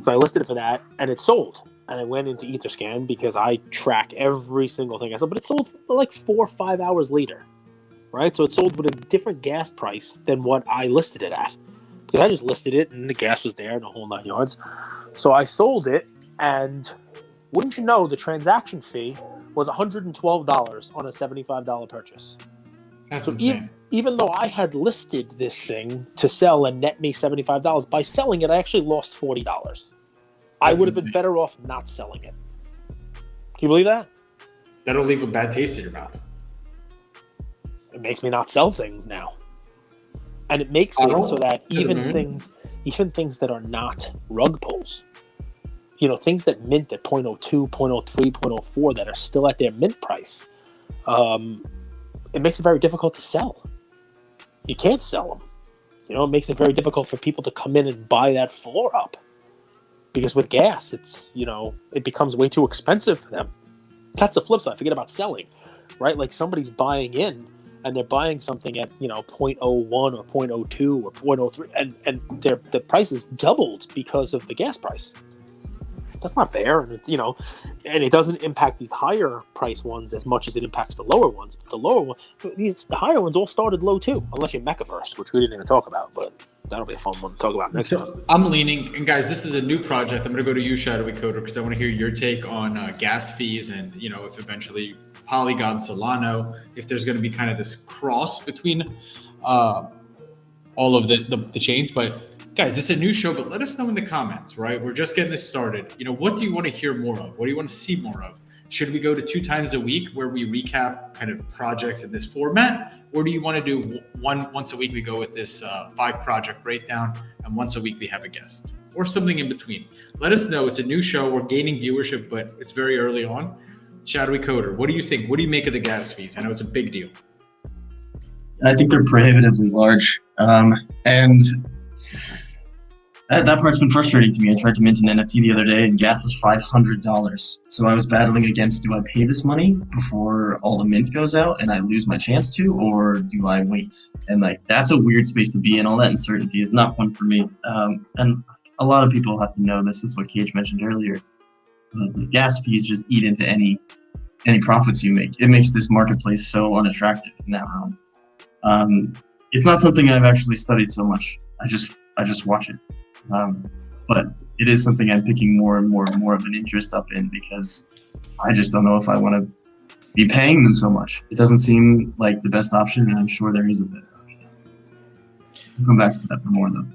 So I listed it for that, and it sold. And I went into Etherscan because I track every single thing I sell, but it sold like 4 or 5 hours later, right? So it sold with a different gas price than what I listed it at, because I just listed it and the gas was there and the whole 9 yards. So I sold it, and Wouldn't you know the transaction fee was $112 on a $75 purchase? That's So insane. even though I had listed this thing to sell and net me $75, by selling it, I actually lost $40. I would have been better off not selling it. Can you believe that? That'll leave a bad taste in your mouth. It makes me not sell things now. And it makes it so that even things that are not rug pulls, you know, things that mint at 0.02, 0.03, 0.04 that are still at their mint price, it makes it very difficult to sell. You can't sell them. You know, it makes it very difficult for people to come in and buy that floor up. Because with gas, it's, you know, it becomes way too expensive for them. That's the flip side. Forget about selling, right? Like somebody's buying in and they're buying something at, you know, 0.01 or 0.02 or 0.03 and the price is doubled because of the gas price. That's not fair. And it, you know, and it doesn't impact these higher price ones as much as it impacts the lower ones. But the higher ones all started low too, unless you're Mechaverse, which we didn't even talk about, but that'll be a fun one to talk about next time. I'm leaning, and guys, this is a new project. I'm going to go to you, Shadowy Coder, because I want to hear your take on gas fees and, you know, if eventually Polygon, Solano, if there's going to be kind of this cross between all of the chains. But guys, this is a new show, but let us know in the comments, right? We're just getting this started. You know, what do you want to hear more of? What do you want to see more of? Should we go to 2 times a week where we recap kind of projects in this format? Or do you want to do once a week we go with this 5-project breakdown, and once a week we have a guest? Or something in between? Let us know. It's a new show. We're gaining viewership, but it's very early on. Shadowy Coder, what do you think? What do you make of the gas fees? I know it's a big deal. I think they're prohibitively large. And that part's been frustrating to me. I tried to mint an NFT the other day and gas was $500. So I was battling against, do I pay this money before all the mint goes out and I lose my chance to, or do I wait? And like, that's a weird space to be in. All that uncertainty is not fun for me. And a lot of people have to know this. Is what Cage mentioned earlier. The gas fees just eat into any profits you make. It makes this marketplace so unattractive in that realm. It's not something I've actually studied so much. I just watch it. But it is something I'm picking more and more of an interest up in, because I just don't know if I want to be paying them so much. It doesn't seem like the best option, and I'm sure there is a better option. I'll come back to that for more though.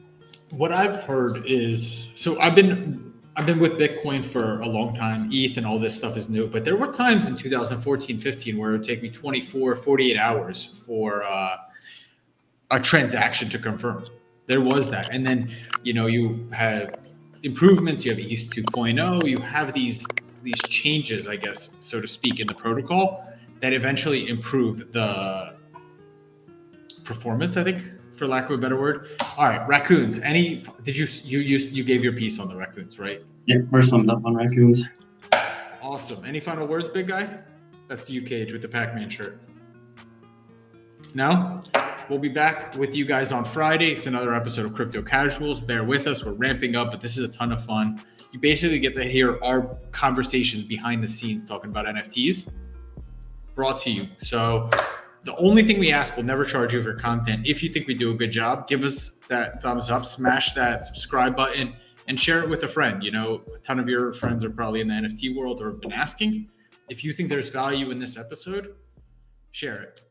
What I've heard is, so I've been with Bitcoin for a long time. ETH and all this stuff is new, but there were times in 2014, 15 where it would take me 24, 48 hours for a transaction to confirm. There was that. And then, you know, you have improvements, you have ETH 2.0, you have these changes, I guess, so to speak, in the protocol that eventually improve the performance, I think, for lack of a better word. All right, Raccoons. You gave your piece on the Raccoons, right? Yeah, we're summed up on Raccoons. Awesome. Any final words, big guy? That's you, Cage, with the Pac-Man shirt. No? We'll be back with you guys on Friday. It's another episode of Crypto Casuals. Bear with us. We're ramping up, but this is a ton of fun. You basically get to hear our conversations behind the scenes talking about NFTs brought to you. So the only thing we ask, we'll never charge you for content. If you think we do a good job, give us that thumbs up, smash that subscribe button, and share it with a friend. You know, a ton of your friends are probably in the NFT world or have been asking. If you think there's value in this episode, share it.